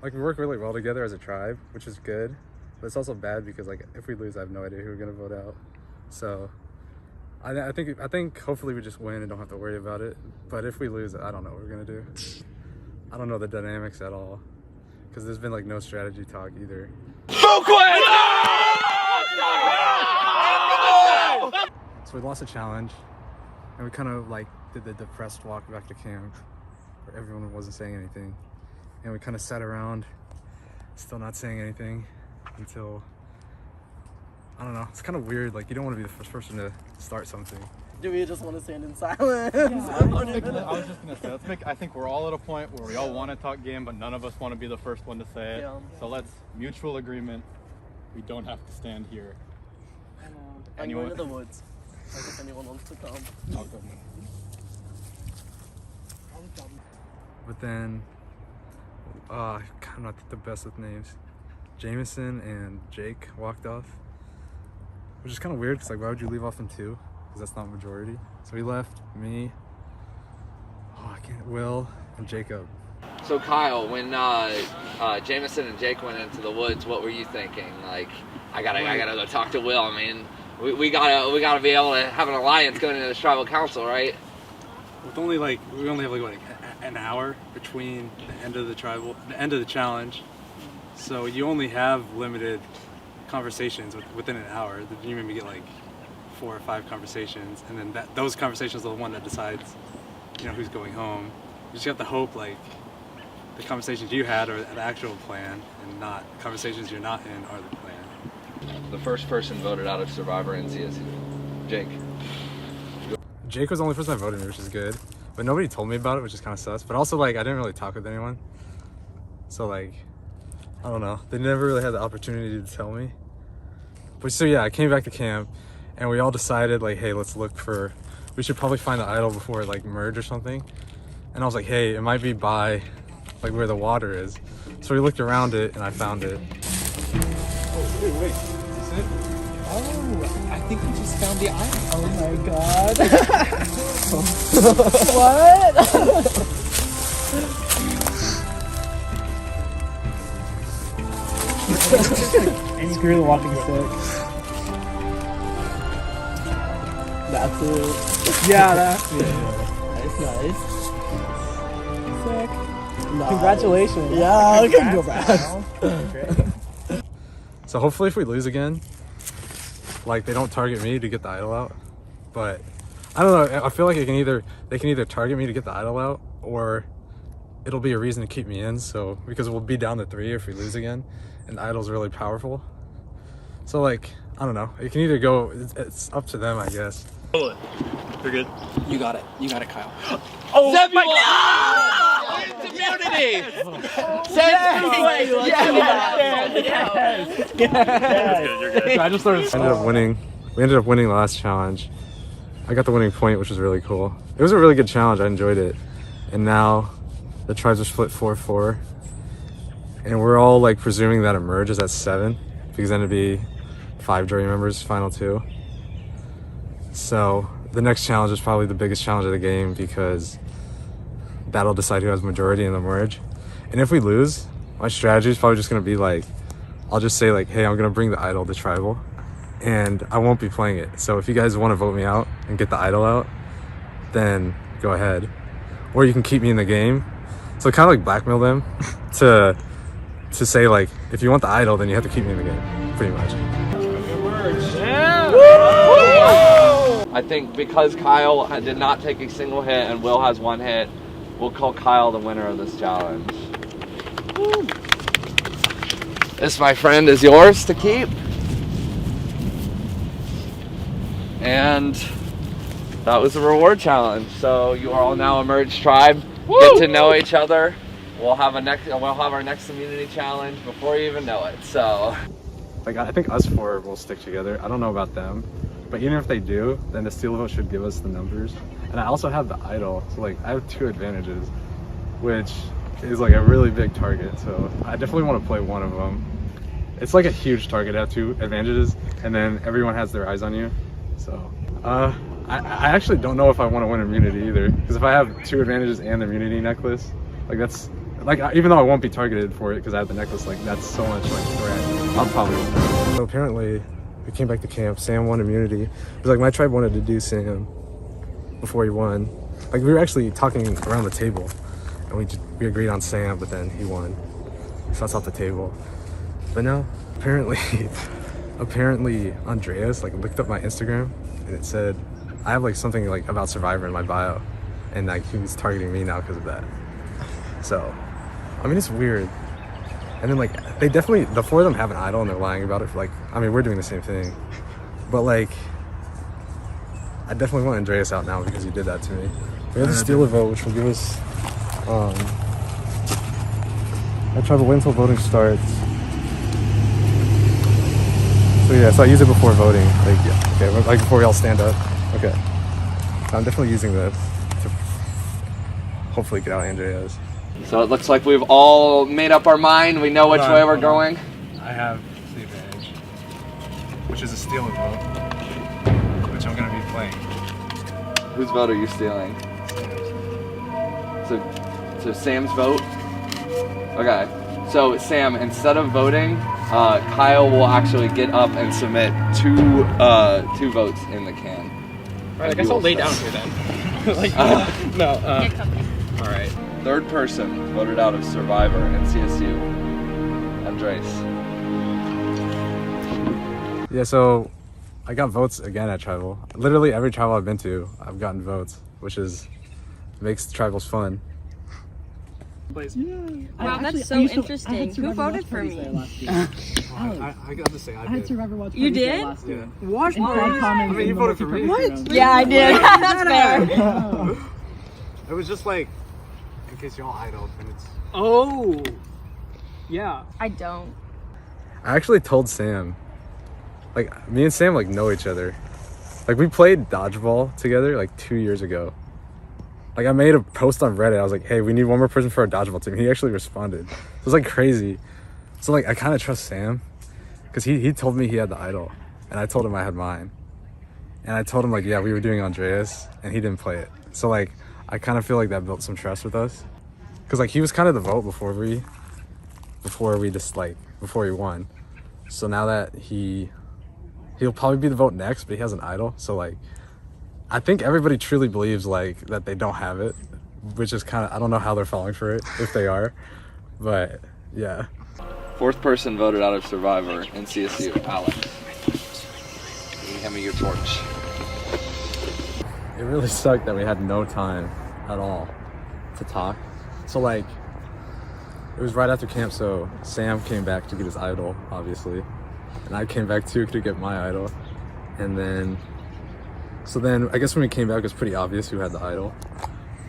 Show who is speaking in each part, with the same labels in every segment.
Speaker 1: like we work really well together as a tribe, which is good. But it's also bad because like if we lose, I have no idea who we're gonna vote out. So I think hopefully we just win and don't have to worry about it. But if we lose, I don't know what we're gonna do. I don't know the dynamics at all because there's been like no strategy talk either. So we lost a challenge, and we kind of like did the depressed walk back to camp, where everyone wasn't saying anything, and we kind of sat around, still not saying anything, until I don't know. It's kind of weird. Like you don't want to be the first person to start something.
Speaker 2: Do we just want to stand in silence?
Speaker 3: I was just gonna say, I think we're all at a point where we all want to talk game, but none of us want to be the first one to say it.
Speaker 2: Yeah.
Speaker 3: So let's mutual agreement. We don't have to stand here.
Speaker 2: I know. I'm going to the woods. Like if anyone wants to come.
Speaker 3: I'll go.
Speaker 1: But then, I'm not the best with names. Jameson and Jake walked off, which is kind of weird because like why would you leave off in two? Because that's not majority. So he left me, Will, and Jacob.
Speaker 4: So Kyle, when Jameson and Jake went into the woods, what were you thinking? Like, I gotta go talk to Will. I mean, we gotta be able to have an alliance going into the tribal council, right?
Speaker 1: With only we only have like an hour between the end of the challenge, so you only have limited conversations within an hour. You maybe get like 4 or 5 conversations, and then those conversations are the one that decides, who's going home. You just have to hope like the conversations you had are the actual plan, and not conversations you're not in are the plan.
Speaker 4: The first person voted out of Survivor NCSU, Jake.
Speaker 1: Jake was the only person I voted, which is good, but nobody told me about it, which is kind of sus. But also like I didn't really talk with anyone, so like I don't know. They never really had the opportunity to tell me. But so yeah, I came back to camp, and we all decided like, hey, we should probably find the idol before it like merge or something. And I was like, hey, it might be by like where the water is. So we looked around it, and I found it.
Speaker 3: Oh, wait, is this it?
Speaker 5: Oh, I think we just found the island. Oh my god. What? Screw the walking stick. That's it. Yeah, that's it. Nice. Sick. Nice. Congratulations.
Speaker 2: Yeah, I can go back.
Speaker 5: Great.
Speaker 1: So hopefully if we lose again, like they don't target me to get the idol out. But I don't know, I feel like they can either target me to get the idol out, or it'll be a reason to keep me in. So because we'll be down to 3 if we lose again, and the idol's really powerful. So like, I don't know, it can either go, it's up to them, I guess.
Speaker 3: You're good.
Speaker 5: You got it, Kyle.
Speaker 4: Oh my God! Immunity!
Speaker 3: You're good.
Speaker 1: I just started. We ended up winning the last challenge. I got the winning point, which was really cool. It was a really good challenge. I enjoyed it. And now the tribes are split 4-4, and we're all like presuming that it merges at 7, because then it'd be 5 jury members, final 2. So the next challenge is probably the biggest challenge of the game, because that'll decide who has majority in the merge. And if we lose, my strategy is probably just gonna be like, I'll just say like, hey, I'm gonna bring the idol to tribal, and I won't be playing it. So if you guys want to vote me out and get the idol out, then go ahead. Or you can keep me in the game. So kind of like blackmail them to say like, if you want the idol, then you have to keep me in the game, pretty much.
Speaker 4: I think because Kyle did not take a single hit and Will has 1 hit, we'll call Kyle the winner of this challenge. Woo. This, my friend, is yours to keep. And that was the reward challenge. So you are all now a merged tribe. Woo! Get to know each other. We'll have our next immunity challenge before you even know it. So
Speaker 1: Like I think us 4 will stick together. I don't know about them, but even if they do, then the steel vote should give us the numbers. And I also have the idol, so like I have 2 advantages, which is like a really big target. So I definitely want to play one of them. It's like a huge target to have 2 advantages, and then everyone has their eyes on you. So I actually don't know if I want to win immunity either, because if I have 2 advantages and the immunity necklace, like that's like even though I won't be targeted for it because I have the necklace, like that's so much like threat. I'll probably win. So apparently we came back to camp. Sam won immunity. It was like my tribe wanted to do Sam before he won. Like we were actually talking around the table, and we agreed on Sam, but then he won. So that's off the table. But now apparently Andreas like looked up my Instagram and it said I have like something like about Survivor in my bio, and like he was targeting me now because of that. So I mean it's weird. And then like they definitely, the four of them have an idol and they're lying about it for like, I mean we're doing the same thing, but like I definitely want Andreas out now because he did that to me. We have to steal a vote, which will give us I try to wait until voting starts. So yeah, so I use it before voting. Like yeah, okay, like before we all stand up. Okay. I'm definitely using this to hopefully get out Andreas.
Speaker 4: So it looks like we've all made up our mind. We know which way we're going.
Speaker 1: I have the advantage, which is a steal a vote, which I'm gonna be playing.
Speaker 4: Whose vote are you stealing? So Sam's vote? Okay. So Sam, instead of voting, Kyle will actually get up and submit two votes in the can.
Speaker 2: Alright, I guess I'll lay down here then. Like, no. Alright.
Speaker 4: Third person voted out of Survivor and CSU. Andres.
Speaker 1: Yeah, so I got votes again at Tribal. Literally every Tribal I've been to, I've gotten votes, which makes Tribals fun.
Speaker 6: Wow, that's so interesting. Who voted for me?
Speaker 1: I got to say I
Speaker 5: had Survivor Watch.
Speaker 6: You did?
Speaker 1: Yeah.
Speaker 5: Watch
Speaker 1: I mean, you voted for me.
Speaker 6: What? Yeah, I did. That's fair.
Speaker 1: It was just like, in case y'all idle, and it's...
Speaker 2: Oh. Yeah.
Speaker 6: I don't.
Speaker 1: I actually told Sam, like, me and Sam, like, know each other. Like, we played dodgeball together, like, 2 years ago. Like, I made a post on Reddit. I was like, hey, we need one more person for our dodgeball team. He actually responded. It was, like, crazy. So, like, I kind of trust Sam. Because he told me he had the idol. And I told him I had mine. And I told him, like, yeah, we were doing Andreas. And he didn't play it. So, like, I kind of feel like that built some trust with us. Because, like, he was kind of the vote before we won. So now that he'll probably be the vote next, but he has an idol. So, like, I think everybody truly believes, like, that they don't have it, which is kind of, I don't know how they're falling for it, if they are, but yeah.
Speaker 4: Fourth person voted out of Survivor and CSU. Alex. Can you hand me your torch?
Speaker 1: It really sucked that we had no time at all to talk. So, like, it was right after camp, so Sam came back to get his idol, obviously, and I came back too to get my idol, and then I guess when we came back, it was pretty obvious who had the idol.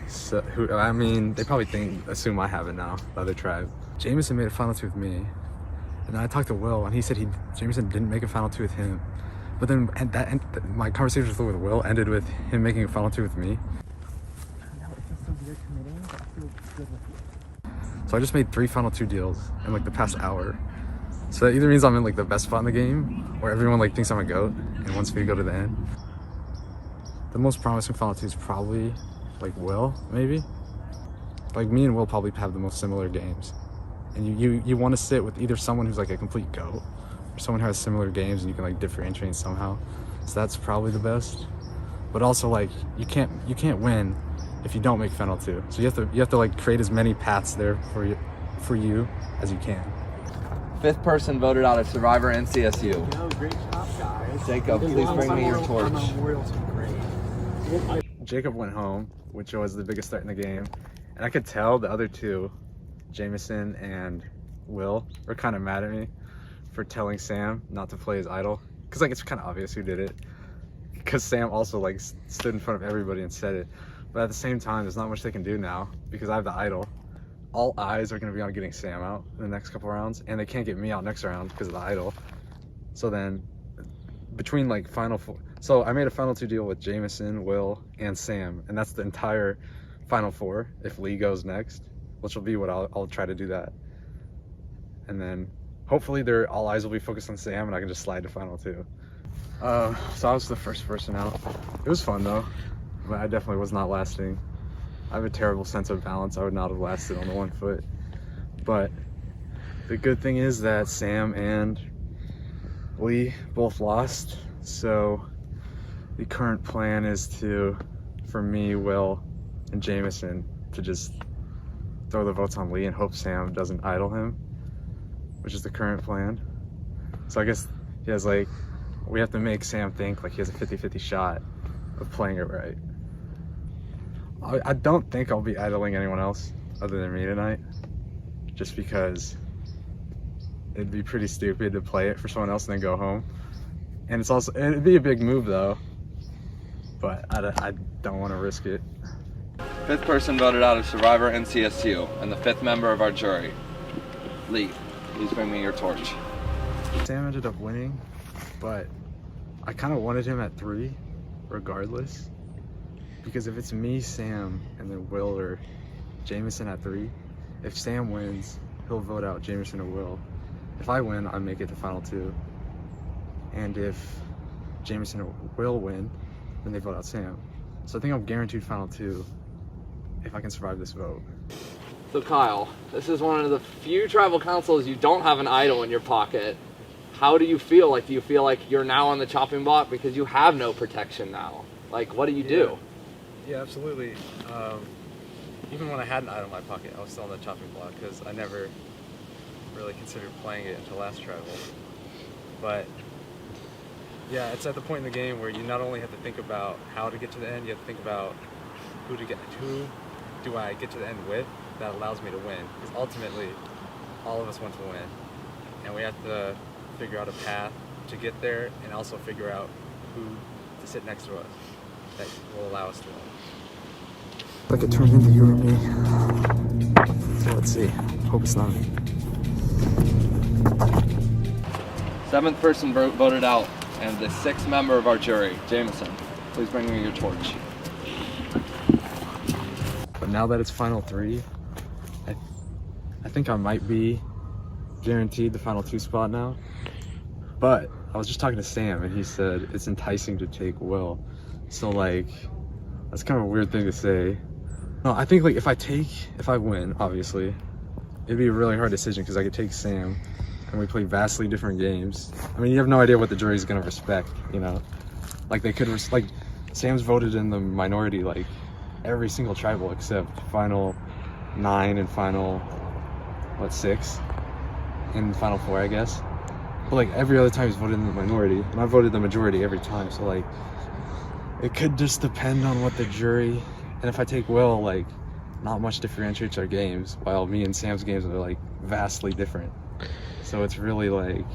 Speaker 1: So, I mean, they probably assume I have it now, the other tribe. Jameson made a final two with me, and then I talked to Will, and he said Jameson didn't make a final two with him. But then my conversation with Will ended with him making a final two with me. So I just made 3 final two deals in like the past hour. So that either means I'm in like the best spot in the game, or everyone like thinks I'm a GOAT and wants me to go to the end. The most promising final two is probably like Will, maybe. Like me and Will probably have the most similar games. And you want to sit with either someone who's like a complete GOAT, or someone who has similar games and you can like differentiate somehow. So that's probably the best. But also like you can't win if you don't make final two. So you have to like create as many paths there for you as you can.
Speaker 4: Fifth person voted out of Survivor and CSU.
Speaker 5: Yo, great job, guys.
Speaker 4: Jacob, please bring me your torch.
Speaker 1: Jacob went home, which was the biggest threat in the game. And I could tell the other two, Jameson and Will, were kind of mad at me for telling Sam not to play his idol. Because like it's kind of obvious who did it. Because Sam also like stood in front of everybody and said it. But at the same time, there's not much they can do now because I have the idol. All eyes are going to be on getting Sam out in the next couple rounds, and they can't get me out next round because of the idol. So then, between like final four, so I made a final two deal with Jameson, Will, and Sam, and that's the entire final four if Lee goes next, which will be what I'll try to do that. And then hopefully all eyes will be focused on Sam, and I can just slide to final two. So I was the first person out. It was fun though, but I definitely was not lasting. I have a terrible sense of balance. I would not have lasted on the 1 foot. But the good thing is that Sam and Lee both lost, so the current plan is for me, Will, and Jameson to just throw the votes on Lee and hope Sam doesn't idle him, which is the current plan. So I guess he has we have to make Sam think like he has a 50-50 shot of playing it right. I don't think I'll be idling anyone else other than me tonight, just because it'd be pretty stupid to play it for someone else and then go home. And it'd be a big move though, but I don't want to risk it.
Speaker 4: Fifth person voted out of Survivor and CSU, and the fifth member of our jury. Lee, please bring me your torch.
Speaker 1: Sam ended up winning, but I kind of wanted him at 3 regardless, because if it's me, Sam, and then Will or Jameson at 3, if Sam wins, he'll vote out Jameson or Will. If I win, I make it to final 2. And if Jameson or Will win, then they vote out Sam. So I think I'm guaranteed final 2 if I can survive this vote.
Speaker 4: So Kyle, this is one of the few tribal councils you don't have an idol in your pocket. How do you feel? Do you feel like you're now on the chopping block because you have no protection now? What do you do?
Speaker 1: Yeah, absolutely. Even when I had an idol in my pocket, I was still on the chopping block because I never really considered playing it until last tribal. But yeah, it's at the point in the game where you not only have to think about how to get to the end, you have to think about who do I get to the end with that allows me to win. Because ultimately, all of us want to win. And we have to figure out a path to get there and also figure out who to sit next to us that will allow us to win. Like it turned into you and me. So let's see. Hope it's not me.
Speaker 4: Seventh person voted out, and the sixth member of our jury, Jameson. Please bring me your torch.
Speaker 1: But now that it's final 3, I think I might be guaranteed the final 2 spot now. But I was just talking to Sam and he said it's enticing to take Will. So that's kind of a weird thing to say. No, I think if I win, obviously, it'd be a really hard decision because I could take Sam and we play vastly different games. I mean, you have no idea what the jury's gonna respect, you know? They could, Sam's voted in the minority, every single tribal except final 9 and final, 6? And final 4, I guess. But every other time he's voted in the minority, and I voted the majority every time, so it could just depend on what the jury, and if I take Will, not much differentiates our games, while me and Sam's games are vastly different. So it's really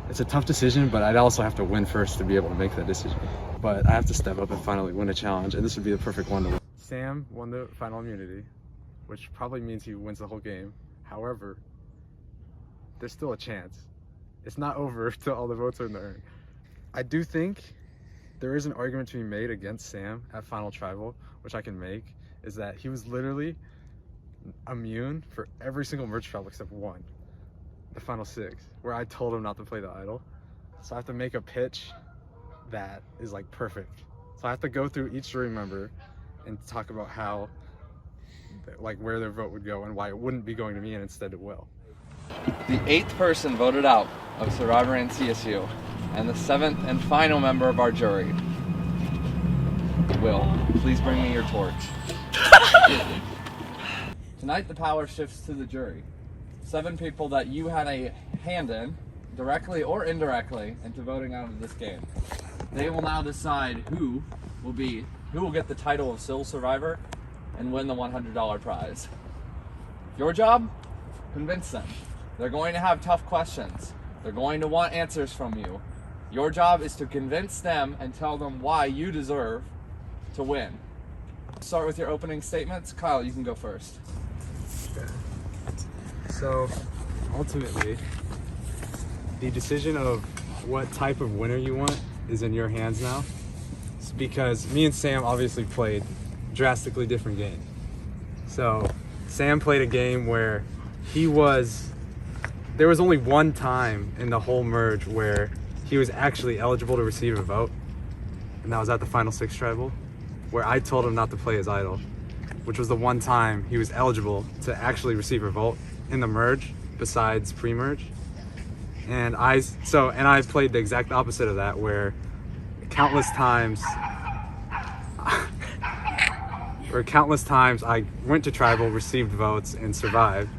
Speaker 1: it's a tough decision, but I'd also have to win first to be able to make that decision. But I have to step up and finally win a challenge, and this would be the perfect one to win. Sam won the final immunity, which probably means he wins the whole game. However, there's still a chance. It's not over till all the votes are in the urn. I do think there is an argument to be made against Sam at Final Tribal, which I can make, is that he was literally immune for every single merge tribal except one, the Final 6, where I told him not to play the idol. So I have to make a pitch that is perfect. So I have to go through each jury member and talk about how, where their vote would go and why it wouldn't be going to me and instead it will.
Speaker 4: The eighth person voted out of Survivor and CSU, and the seventh and final member of our jury. Will, please bring me your torch. Tonight the power shifts to the jury. 7 people that you had a hand in, directly or indirectly, into voting out of this game. They will now decide who will get the title of Sole Survivor and win the $100 prize. Your job? Convince them. They're going to have tough questions. They're going to want answers from you. Your job is to convince them and tell them why you deserve to win. Start with your opening statements. Kyle, you can go first.
Speaker 1: Okay. So, ultimately, the decision of what type of winner you want is in your hands now. It's because me and Sam obviously played drastically different games. So, Sam played a game where there was only one time in the whole merge where he was actually eligible to receive a vote, and that was at the Final 6 tribal, where I told him not to play his idol. which was the one time he was eligible to actually receive a vote in the merge besides pre-merge. And I played the exact opposite of that, where countless times I went to tribal, received votes, and survived.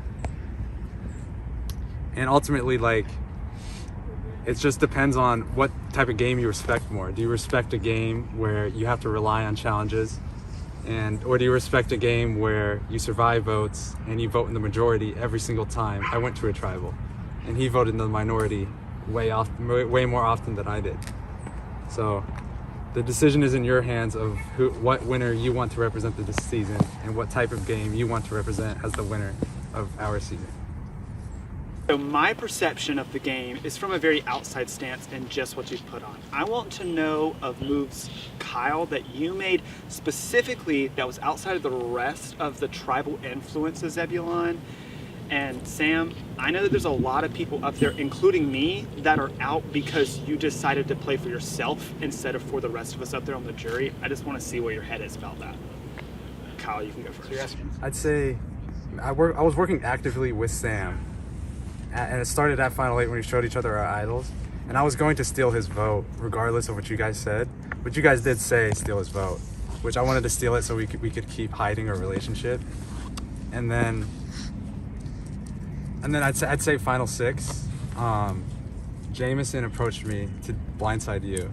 Speaker 1: And ultimately, like, it just depends on what type of game you respect more. Do you respect a game where you have to rely on challenges, or do you respect a game where you survive votes and you vote in the majority every single time? I went to a tribal, and he voted in the minority way more often than I did. So the decision is in your hands of what winner you want to represent this season and what type of game you want to represent as the winner of our season.
Speaker 7: So my perception of the game is from a very outside stance and just what you've put on. I want to know of moves, Kyle, that you made specifically that was outside of the rest of the tribal influence of Zebulon. And Sam, I know that there's a lot of people up there, including me, that are out because you decided to play for yourself instead of for the rest of us up there on the jury. I just want to see where your head is about that. Kyle, you can go first.
Speaker 1: I'd say I was working actively with Sam, and it started at Final 8 when we showed each other our idols, and I was going to steal his vote regardless of what you guys said, but you guys did say steal his vote, which I wanted to steal it so we could keep hiding our relationship. And then I'd say Final 6, Jameson approached me to blindside you,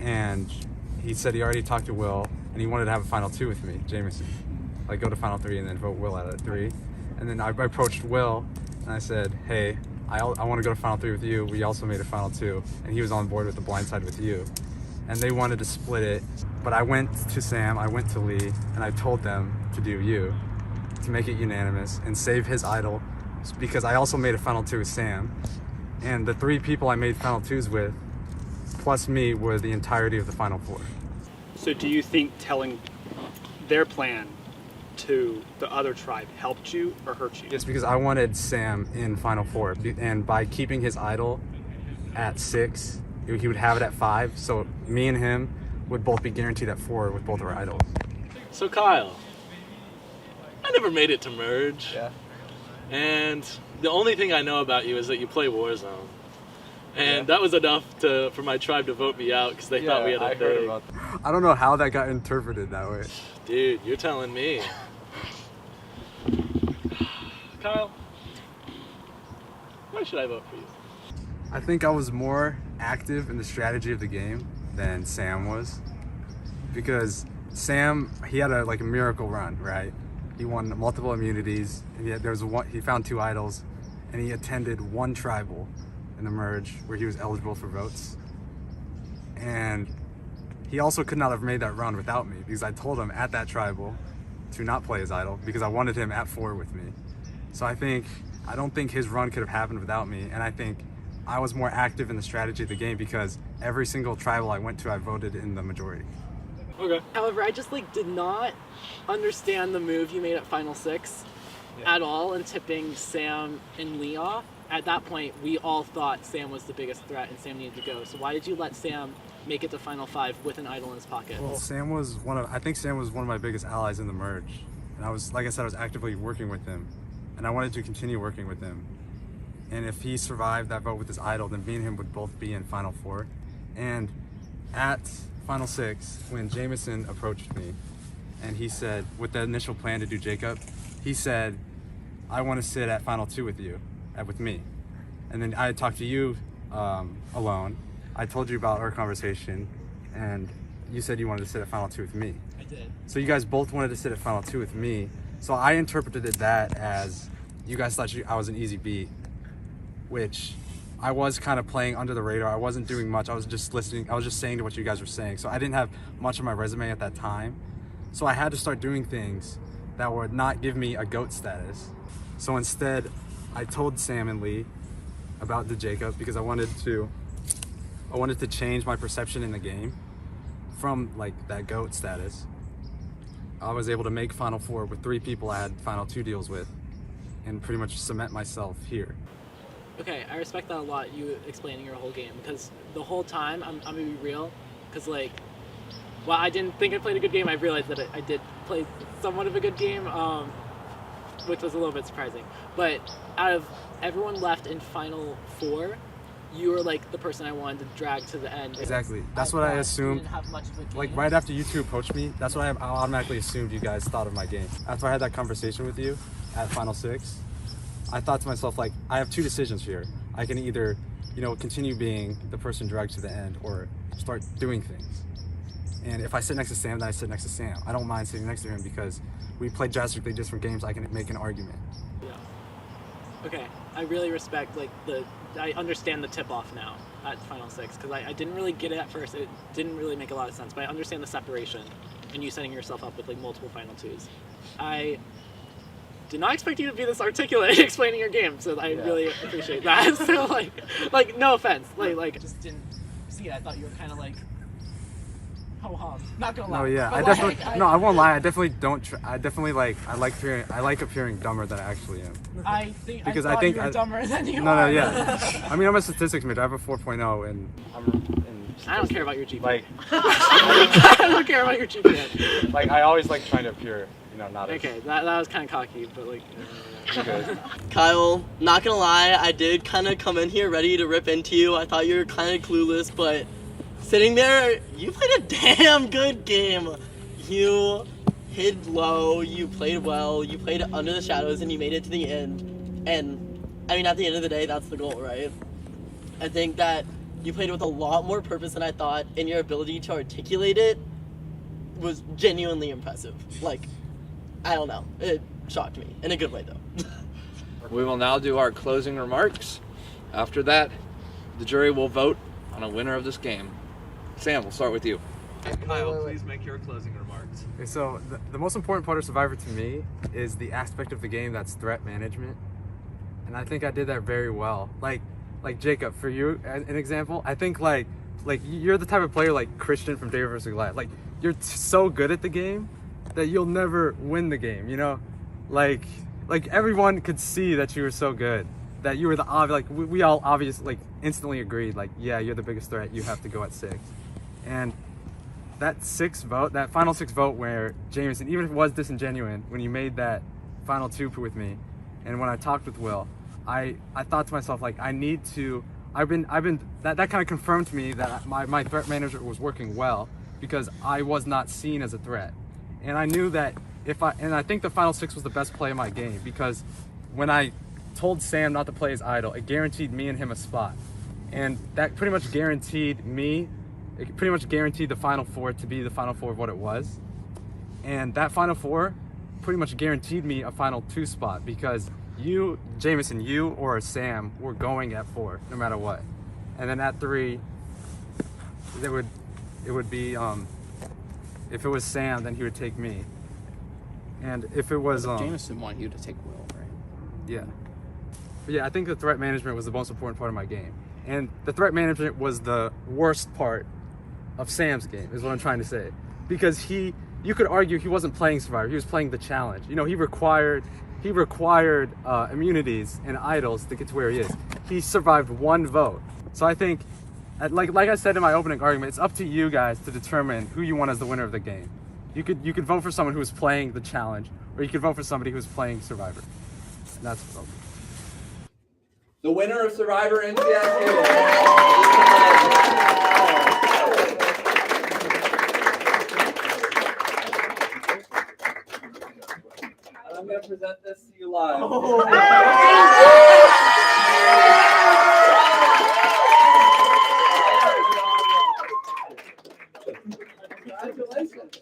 Speaker 1: and he said he already talked to Will and he wanted to have a Final 2 with me, Jameson, like go to Final 3 and then vote Will out at 3. And then I approached Will and I said, hey, I want to go to Final 3 with you. We also made a Final 2, and he was on board with the blindside with you, and they wanted to split it, but I went to Sam, I went to Lee, and I told them to do you, to make it unanimous and save his idol, because I also made a Final 2 with Sam, and the 3 people I made Final 2s with plus me were the entirety of the Final 4.
Speaker 7: So do you think telling their plan to the other tribe helped you or hurt you?
Speaker 1: Just because I wanted Sam in Final 4, and by keeping his idol at 6, he would have it at 5, so me and him would both be guaranteed at 4 with both our idols.
Speaker 8: So Kyle, I never made it to merge.
Speaker 4: Yeah.
Speaker 8: And the only thing I know about you is that you play Warzone. And that was enough for my tribe to vote me out because they thought we had a thing.
Speaker 1: I don't know how that got interpreted that way.
Speaker 8: Dude, you're telling me. Kyle, why should I vote for you?
Speaker 1: I think I was more active in the strategy of the game than Sam was, because Sam, he had a miracle run, right? He won multiple immunities, and he found 2 idols, and he attended 1 tribal in the merge where he was eligible for votes. And he also could not have made that run without me, because I told him at that tribal to not play his idol because I wanted him at 4 with me. So I don't think his run could have happened without me, and I think I was more active in the strategy of the game because every single tribal I went to, I voted in the majority.
Speaker 8: Okay.
Speaker 2: However, I just did not understand the move you made at Final 6 at all in tipping Sam and Lee off. At that point, we all thought Sam was the biggest threat and Sam needed to go. So why did you let Sam make it to Final 5 with an idol in his pocket?
Speaker 1: Well, I think Sam was one of my biggest allies in the merge. And I was actively working with him. And I wanted to continue working with him. And if he survived that vote with his idol, then me and him would both be in Final 4. And at Final 6, when Jameson approached me, and he said, with the initial plan to do Jacob, he said, I want to sit at Final 2 with you, with me. And then I had talked to you alone. I told you about our conversation, and you said you wanted to sit at Final 2 with me.
Speaker 2: I did.
Speaker 1: So you guys both wanted to sit at Final 2 with me. So I interpreted that as you guys thought I was an easy beat, which I was kind of playing under the radar. I wasn't doing much. I was just listening. I was just saying to what you guys were saying. So I didn't have much of my resume at that time. So I had to start doing things that would not give me a GOAT status. So instead, I told Sam and Lee about the Jacob because I wanted to change my perception in the game from that GOAT status. I was able to make Final 4 with 3 people I had Final 2 deals with and pretty much cement myself here.
Speaker 2: Okay, I respect that a lot, you explaining your whole game, because the whole time, I'm gonna be real, because while I didn't think I played a good game, I realized that I did played somewhat of a good game, which was a little bit surprising. But out of everyone left in Final Four, you were like the person I wanted to drag to the end.
Speaker 1: Exactly. That's what I
Speaker 2: thought
Speaker 1: assumed.
Speaker 2: You didn't have much of a game.
Speaker 1: Like right after you two approached me, that's what I automatically assumed you guys thought of my game. After I had that conversation with you at Final Six, I thought to myself, like, I have two decisions here. I can either, continue being the person dragged to the end or start doing things. And if I sit next to Sam, then I sit next to Sam. I don't mind sitting next to him because we play drastically different games. I can make an argument.
Speaker 2: Yeah. Okay. I really respect I understand the tip-off now at Final Six because I didn't really get it at first. It didn't really make a lot of sense, but I understand the separation and you setting yourself up with multiple Final Twos. I did not expect you to be this articulate explaining your game, so I really appreciate that. So no offense, just didn't see it. I thought you were kind of ho hum. Not gonna lie.
Speaker 1: No, yeah,
Speaker 2: But
Speaker 1: I definitely. I won't lie. I definitely don't. I definitely I like appearing dumber than I actually am.
Speaker 2: I think
Speaker 1: Because
Speaker 2: I thought
Speaker 1: think
Speaker 2: you were dumber than you
Speaker 1: No,
Speaker 2: are.
Speaker 1: yeah. I mean, I'm a statistics major. I have a 4.0, and
Speaker 2: I don't care about your GPA.
Speaker 1: like,
Speaker 2: I don't care about your GPA.
Speaker 1: I always like trying to appear, not as
Speaker 2: Okay, that was kind of cocky, but
Speaker 1: good.
Speaker 9: Kyle, not gonna lie, I did kind of come in here ready to rip into you. I thought you were kind of clueless, but sitting there, you played a damn good game. You hid low, you played well, you played under the shadows, and you made it to the end. And, I mean, at the end of the day, that's the goal, right? I think that you played with a lot more purpose than I thought, and your ability to articulate it was genuinely impressive. I don't know. It shocked me. In a good way, though.
Speaker 4: We will now do our closing remarks. After that, the jury will vote on a winner of this game. Sam, we'll start with you. Kyle, please make your closing remarks.
Speaker 1: Okay, so the most important part of Survivor to me is the aspect of the game that's threat management, and I think I did that very well. Like Jacob, for you, an example, I think like you're the type of player like Christian from David vs. Goliath. Like you're so good at the game that you'll never win the game. Like everyone could see that you were so good that you were we all obviously instantly agreed yeah, you're the biggest threat. You have to go at 6, and that final 6 vote where Jameson, even if it was disingenuous, when you made that final 2 with me, and when I talked with Will, I thought to myself that kind of confirmed to me that my threat manager was working well because I was not seen as a threat, and I knew that I think the final 6 was the best play of my game because when I told Sam not to play his idol, it guaranteed me and him a spot, and that pretty much guaranteed the Final Four to be the Final Four of what it was. And that Final Four pretty much guaranteed me a Final 2 spot because you, Jameson, you or Sam were going at 4 no matter what. And then at 3, it would be, if it was Sam, then he would take me. And if it was...
Speaker 5: Jameson wanted you to take Will, right?
Speaker 1: Yeah. But yeah, I think the threat management was the most important part of my game. And the threat management was the worst part of Sam's game, is what I'm trying to say. Because you could argue he wasn't playing Survivor, he was playing the challenge. He required immunities and idols to get to where he is. He survived 1 vote. So I think, like I said in my opening argument, it's up to you guys to determine who you want as the winner of the game. You could vote for someone who was playing the challenge, or you could vote for somebody who was playing Survivor. And that's the vote.
Speaker 4: The winner of Survivor NCSU. I'm going to present this to you live. Congratulations.